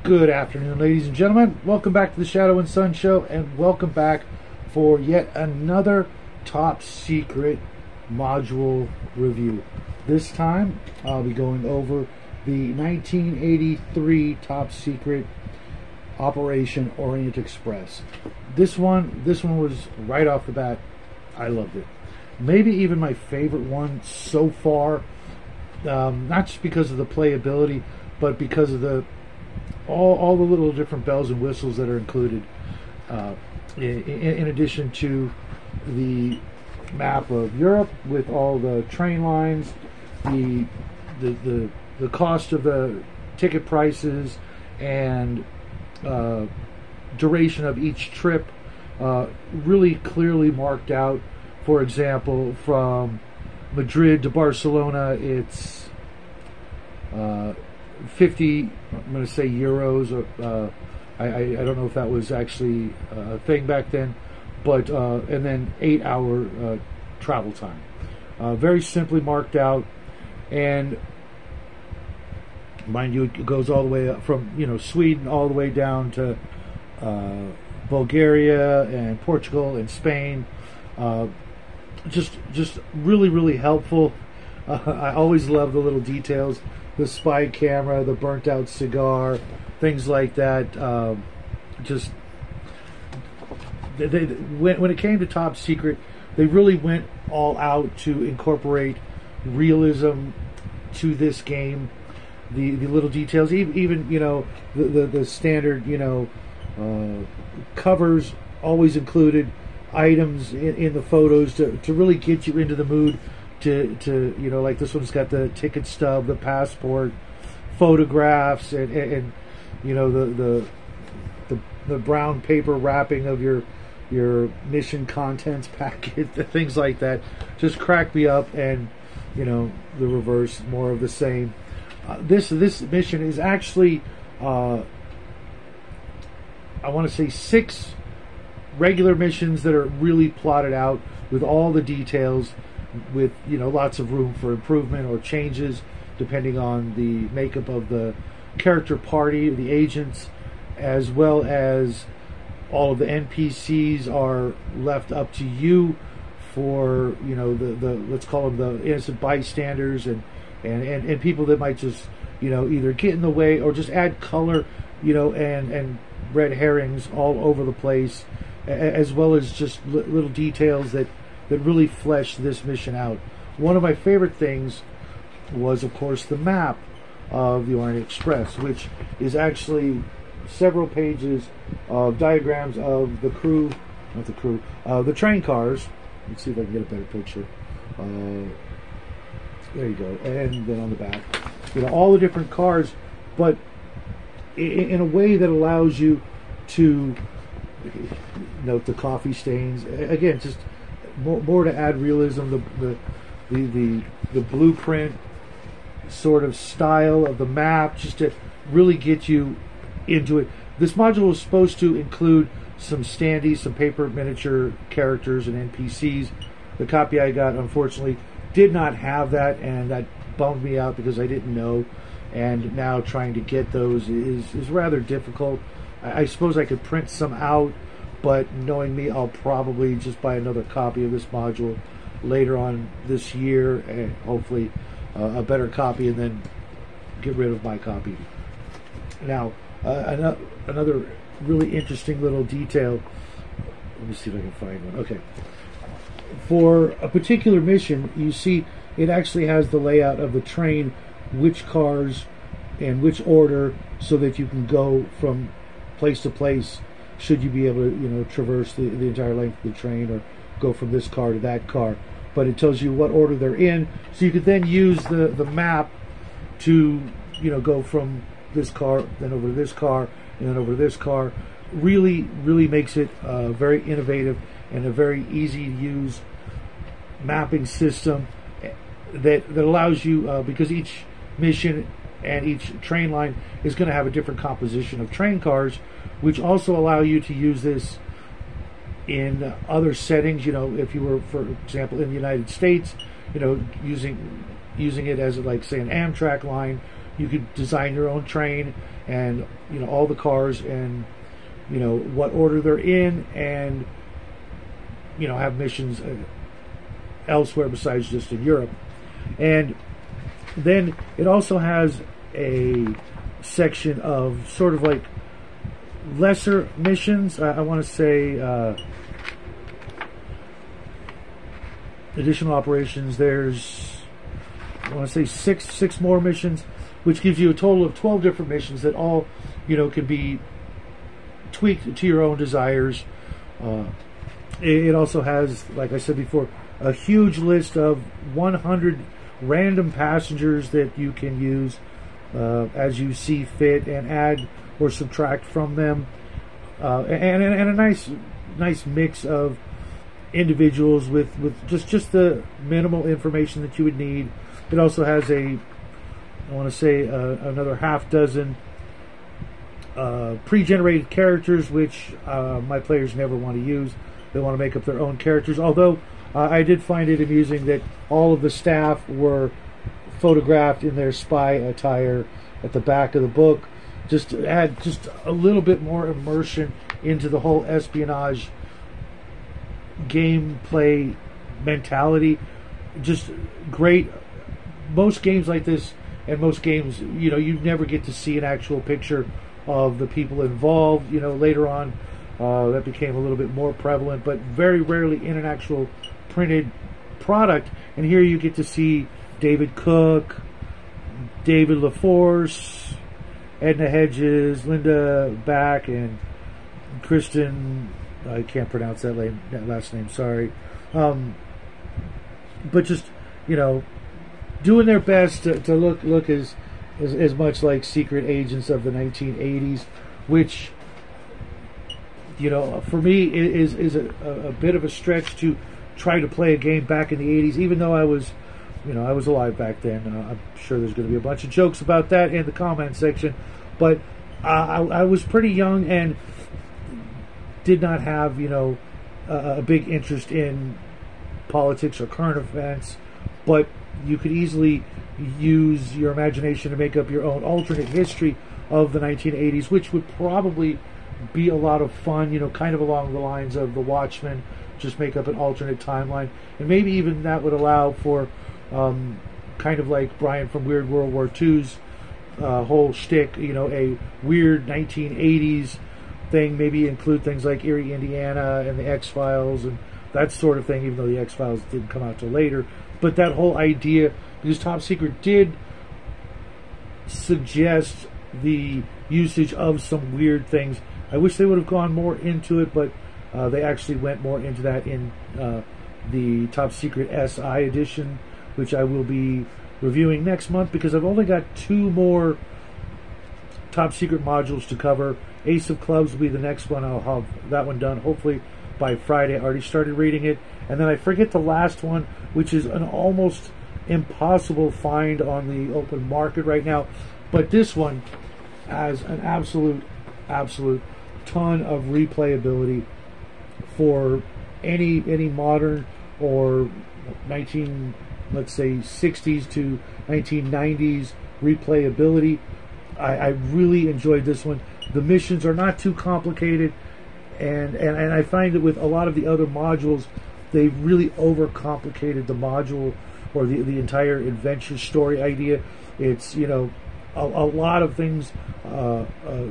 Good afternoon, ladies and gentlemen. Welcome back to the Shadow and Sun Show, and welcome back for yet another top secret module review. This time, I'll be going over the 1983 top secret Operation Orient Express. This one was right off the bat. I loved it. Maybe even my favorite one so far. Not just because of the playability, but because of the all the little different bells and whistles that are included, in addition to the map of Europe with all the train lines, the cost of the ticket prices, and duration of each trip, really clearly marked out. For example, from Madrid to Barcelona, it's 50, I'm going to say euros. I don't know if that was actually a thing back then, but and then 8-hour travel time. Very simply marked out, and mind you, it goes all the way up from Sweden all the way down to Bulgaria and Portugal and Spain. Just really helpful. I always love the little details. The spy camera, the burnt out cigar, things like that. When it came to Top Secret, they really went all out to incorporate realism to this game. The little details, even the standard covers always included items in the photos to really get you into the mood. To like this one's got the ticket stub, the passport, photographs, and the brown paper wrapping of your mission contents packet, things like that. Just crack me up, and the reverse, more of the same. This mission is actually I want to say 6 regular missions that are really plotted out with all the details, with lots of room for improvement or changes depending on the makeup of the character party, the agents, as well as all of the NPCs are left up to you for the let's call them the innocent bystanders and people that might just either get in the way or just add color and red herrings all over the place, as well as just little details that really fleshed this mission out. One of my favorite things was, of course, the map of the Orient Express, which is actually several pages of diagrams of the train cars. Let's see if I can get a better picture. There you go. And then on the back, all the different cars, but in a way that allows you to note the coffee stains. Again, just more to add realism, the blueprint sort of style of the map, just to really get you into it. This module is supposed to include some standees, some paper miniature characters and NPCs. The copy I got, unfortunately, did not have that, and that bummed me out because I didn't know. And now trying to get those is rather difficult. I suppose I could print some out, but knowing me, I'll probably just buy another copy of this module later on this year, and hopefully a better copy, and then get rid of my copy. Now, another really interesting little detail. Let me see if I can find one. Okay. For a particular mission, you see it actually has the layout of the train, which cars and which order, so that you can go from place to place should you be able to traverse the entire length of the train, or go from this car to that car. But it tells you what order they're in, so you could then use the map to go from this car, then over to this car, and then over to this car. Really makes it very innovative and a very easy to use mapping system that allows you, because each mission and each train line is going to have a different composition of train cars, which also allow you to use this in other settings. If you were, for example, in the United States, using it as, like, say, an Amtrak line, you could design your own train and all the cars and what order they're in, and have missions elsewhere besides just in Europe. And then it also has a section of sort of like lesser missions. I want to say additional operations. There's, I want to say six more missions, which gives you a total of 12 different missions that all can be tweaked to your own desires. It also has, like I said before, a huge list of 100 random passengers that you can use as you see fit, and add or subtract from them, and a nice mix of individuals with just the minimal information that you would need. It also has I want to say another half dozen pre-generated characters, which my players never want to use. They want to make up their own characters, although I did find it amusing that all of the staff were photographed in their spy attire at the back of the book, just to add just a little bit more immersion into the whole espionage gameplay mentality. Just great. Most games like this, and most games, you never get to see an actual picture of the people involved. Later on, that became a little bit more prevalent, but very rarely in an actual printed product. And here you get to see David Cook, David LaForce, Edna Hedges, Linda Back, and Kristen, I can't pronounce that last name, sorry. But just, doing their best to look as much like secret agents of the 1980s, which, for me is a bit of a stretch to try to play a game back in the 80s, even though I was alive back then. I'm sure there's going to be a bunch of jokes about that in the comment section, but I was pretty young and did not have, a big interest in politics or current events, but you could easily use your imagination to make up your own alternate history of the 1980s, which would probably be a lot of fun, kind of along the lines of The Watchmen. Just make up an alternate timeline, and maybe even that would allow for kind of like Brian from Weird World War II's whole shtick, a weird 1980s thing, maybe include things like Erie, Indiana, and the X-Files and that sort of thing, even though the X-Files didn't come out till later. But that whole idea, because Top Secret did suggest the usage of some weird things. I wish they would have gone more into it, but they actually went more into that in the Top Secret SI edition, which I will be reviewing next month, because I've only got 2 more Top Secret modules to cover. Ace of Clubs will be the next one. I'll have that one done hopefully by Friday. I already started reading it. And then I forget the last one, which is an almost impossible find on the open market right now. But this one has an absolute ton of replayability for any modern or 60s to 1990s replayability. I really enjoyed this one. The missions are not too complicated, and I find that with a lot of the other modules, they really overcomplicated the module or the entire adventure story idea. It's a lot of things,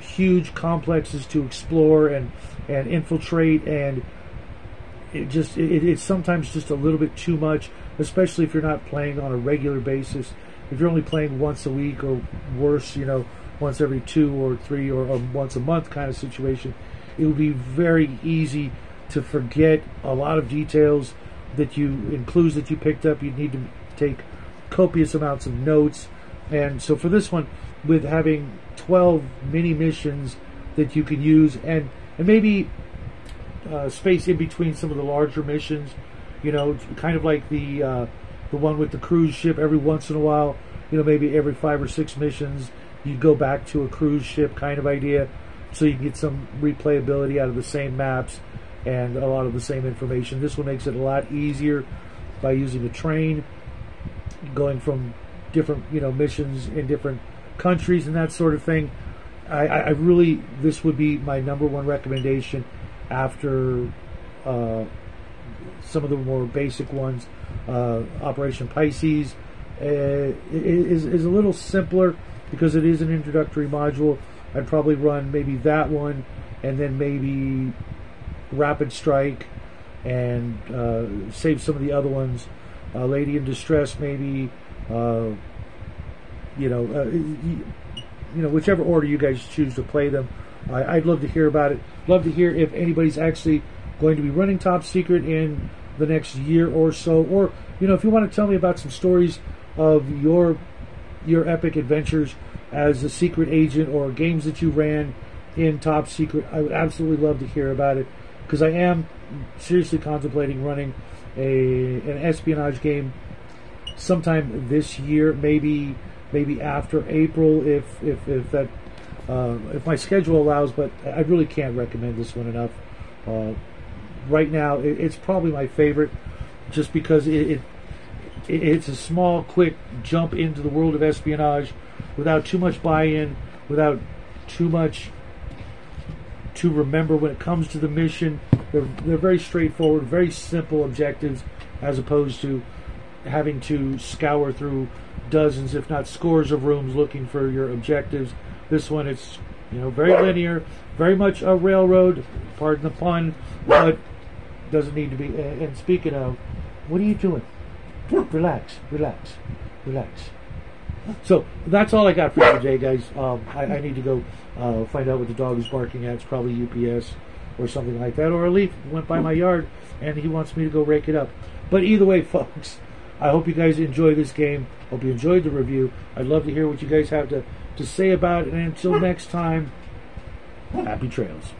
huge complexes to explore and infiltrate, and it's sometimes just a little bit too much, especially if you're not playing on a regular basis. If you're only playing once a week, or worse, once every 2 or 3 or once a month kind of situation, it would be very easy to forget a lot of details clues that you picked up. You'd need to take copious amounts of notes. And so for this one, with having 12 mini missions that you can use, and maybe space in between some of the larger missions, kind of like the one with the cruise ship. Every once in a while, maybe every 5 or 6 missions, you go back to a cruise ship kind of idea, so you can get some replayability out of the same maps and a lot of the same information. This one makes it a lot easier by using a train, going from different missions in different countries and that sort of thing. I really, this would be my #1 recommendation after some of the more basic ones. Operation Pisces is a little simpler because it is an introductory module. I'd probably run maybe that one, and then maybe Rapid Strike, and save some of the other ones. Lady in Distress, maybe. Whichever order you guys choose to play them. I'd love to hear about it. Love to hear if anybody's actually going to be running Top Secret in the next year or so, or if you want to tell me about some stories of your epic adventures as a secret agent or games that you ran in Top Secret. I would absolutely love to hear about it, because I am seriously contemplating running an espionage game sometime this year, maybe after April, if my schedule allows. But I really can't recommend this one enough. Right now, it's probably my favorite, just because it's a small, quick jump into the world of espionage without too much buy-in, without too much to remember when it comes to the mission. They're very straightforward, very simple objectives, as opposed to having to scour through dozens, if not scores, of rooms looking for your objectives. This one, it's very linear, very much a railroad, pardon the pun, but doesn't need to be. And speaking of, what are you doing? Relax. So that's all I got for today, guys. I need to go find out what the dog is barking at. It's probably UPS or something like that, or a leaf went by my yard and he wants me to go rake it up. But either way, folks, I hope you guys enjoy this game. Hope you enjoyed the review. I'd love to hear what you guys have to say about it. And until next time, happy trails.